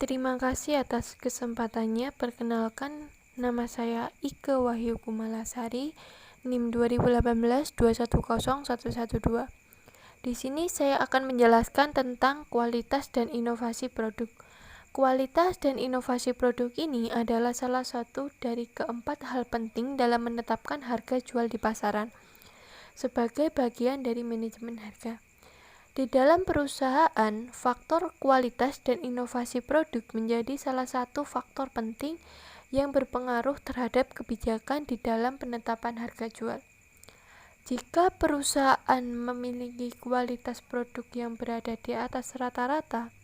Terima kasih atas kesempatannya. Perkenalkan, nama saya Ike Wahyu Kumalasari, NIM 2018-210112. Di sini saya akan menjelaskan tentang kualitas dan inovasi produk. Kualitas dan inovasi produk ini adalah salah satu dari keempat hal penting dalam menetapkan harga jual di pasaran, sebagai bagian dari manajemen harga. Di dalam perusahaan, faktor kualitas dan inovasi produk menjadi salah satu faktor penting yang berpengaruh terhadap kebijakan di dalam penetapan harga jual. Jika perusahaan memiliki kualitas produk yang berada di atas rata-rata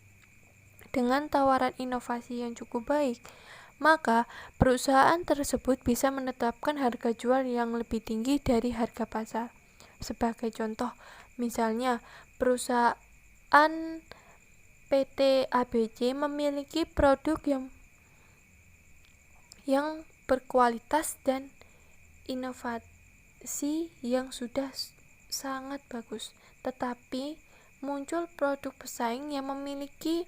dengan tawaran inovasi yang cukup baik, maka perusahaan tersebut bisa menetapkan harga jual yang lebih tinggi dari harga pasar. Sebagai contoh, misalnya perusahaan PT ABC memiliki produk yang berkualitas dan inovasi yang sudah sangat bagus, tetapi muncul produk pesaing yang memiliki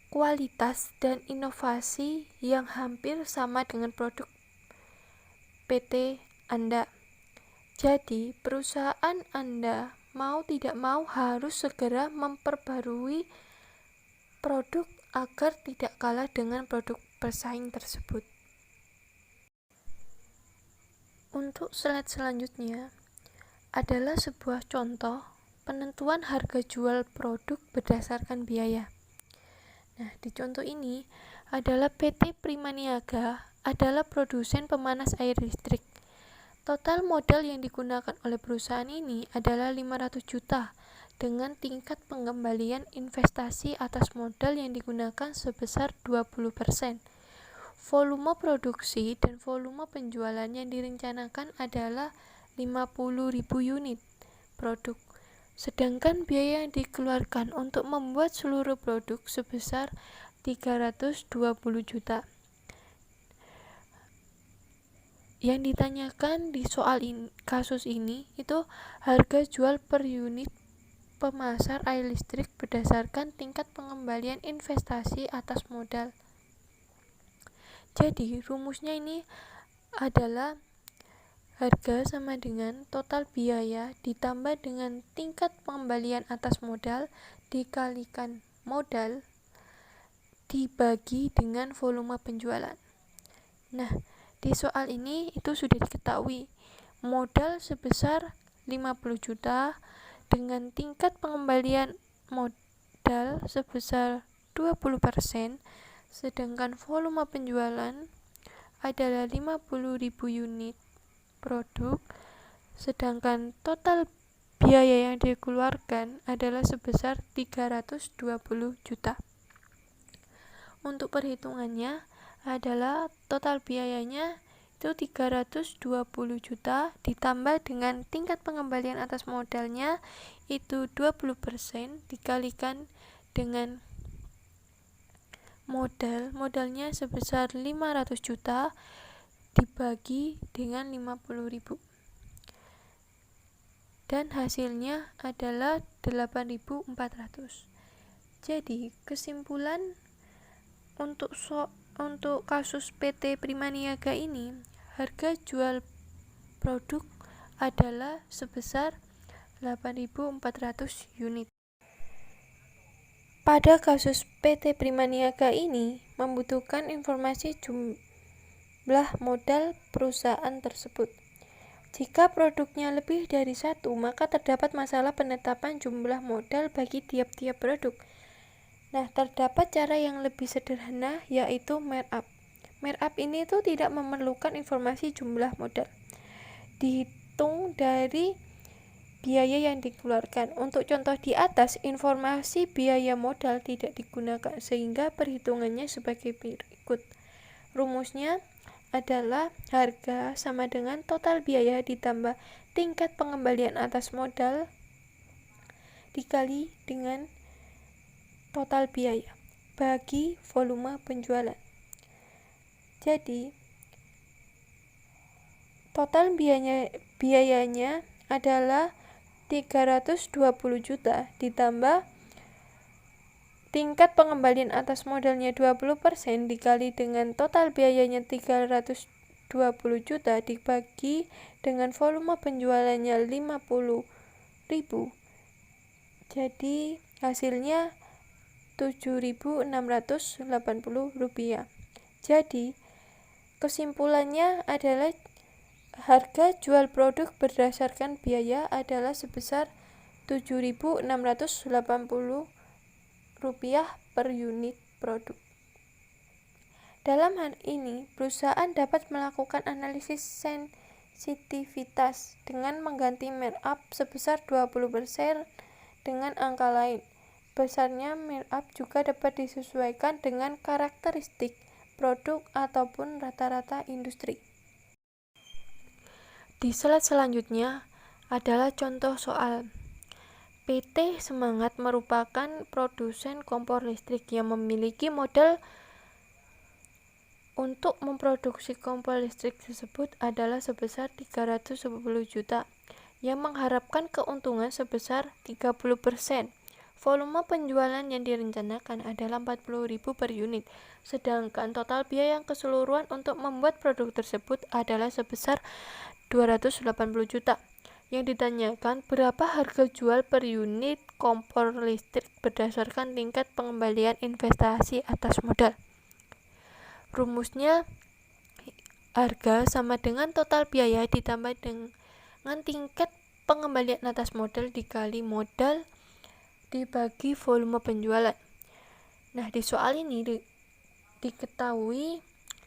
kualitas dan inovasi yang hampir sama dengan produk PT Anda. Jadi, perusahaan Anda mau tidak mau harus segera memperbarui produk agar tidak kalah dengan produk pesaing tersebut. Untuk slide selanjutnya adalah sebuah contoh penentuan harga jual produk berdasarkan biaya. Nah, di contoh ini adalah PT Primaniaga adalah produsen pemanas air listrik. Total modal yang digunakan oleh perusahaan ini adalah 500 juta dengan tingkat pengembalian investasi atas modal yang digunakan sebesar 20%. Volume produksi dan volume penjualan yang direncanakan adalah 50.000 unit produk. Sedangkan biaya yang dikeluarkan untuk membuat seluruh produk sebesar 320 juta. Yang ditanyakan di kasus ini itu harga jual per unit pemasar air listrik berdasarkan tingkat pengembalian investasi atas modal. Jadi rumusnya ini adalah harga sama dengan total biaya ditambah dengan tingkat pengembalian atas modal dikalikan modal dibagi dengan volume penjualan. Nah, di soal ini itu sudah diketahui modal sebesar 50 juta dengan tingkat pengembalian modal sebesar 20%, sedangkan volume penjualan adalah 50.000 unit produk, sedangkan total biaya yang dikeluarkan adalah sebesar 320 juta. Untuk perhitungannya adalah total biayanya itu 320 juta ditambah dengan tingkat pengembalian atas modalnya itu 20% dikalikan dengan modalnya sebesar 500 juta dibagi dengan 50.000 dan hasilnya adalah 8.400. Jadi kesimpulan untuk kasus PT Primaniaga ini, harga jual produk adalah sebesar 8.400 unit. Pada kasus PT Primaniaga ini membutuhkan informasi jumlah modal perusahaan tersebut. Jika produknya lebih dari satu, maka terdapat masalah penetapan jumlah modal bagi tiap-tiap produk. Nah, terdapat cara yang lebih sederhana yaitu markup. Markup ini itu tidak memerlukan informasi jumlah modal. Dihitung dari biaya yang dikeluarkan. Untuk contoh di atas, informasi biaya modal tidak digunakan sehingga perhitungannya sebagai berikut. Rumusnya adalah harga sama dengan total biaya ditambah tingkat pengembalian atas modal dikali dengan total biaya bagi volume penjualan. Jadi total biayanya adalah 320 juta ditambah tingkat pengembalian atas modalnya 20% dikali dengan total biayanya 320 juta dibagi dengan volume penjualannya 50.000. Jadi hasilnya Rp7.680. Jadi kesimpulannya adalah harga jual produk berdasarkan biaya adalah sebesar Rp7.680 per unit produk. Dalam hal ini, perusahaan dapat melakukan analisis sensitivitas dengan mengganti markup sebesar 20% dengan angka lain. Besarnya markup juga dapat disesuaikan dengan karakteristik produk ataupun rata-rata industri. Di slide selanjutnya adalah contoh soal. PT Semangat merupakan produsen kompor listrik yang memiliki modal untuk memproduksi kompor listrik tersebut adalah sebesar 310 juta, yang mengharapkan keuntungan sebesar 30%. Volume penjualan yang direncanakan adalah 40.000 per unit, sedangkan total biaya yang keseluruhan untuk membuat produk tersebut adalah sebesar 280 juta. Yang ditanyakan berapa harga jual per unit kompor listrik berdasarkan tingkat pengembalian investasi atas modal. Rumusnya harga sama dengan total biaya ditambah dengan tingkat pengembalian atas modal dikali modal dibagi volume penjualan. Nah, di soal ini diketahui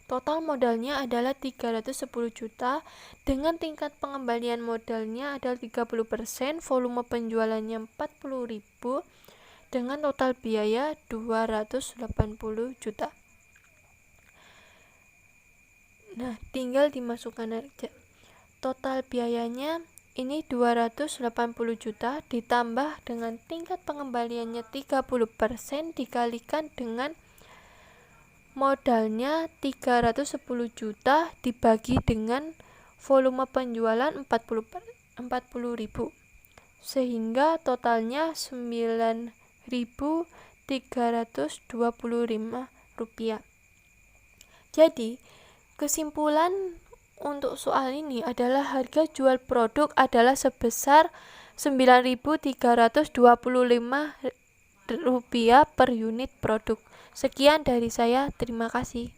total modalnya adalah 310 juta dengan tingkat pengembalian modalnya adalah 30%, volume penjualannya 40.000 dengan total biaya 280 juta. Nah, tinggal dimasukkan aja. Total biayanya ini 280 juta ditambah dengan tingkat pengembaliannya 30% dikalikan dengan modalnya 310 juta dibagi dengan volume penjualan 40.000 sehingga totalnya Rp9.325. Jadi kesimpulan untuk soal ini adalah harga jual produk adalah sebesar Rp9.325 per unit produk. Sekian dari saya, terima kasih.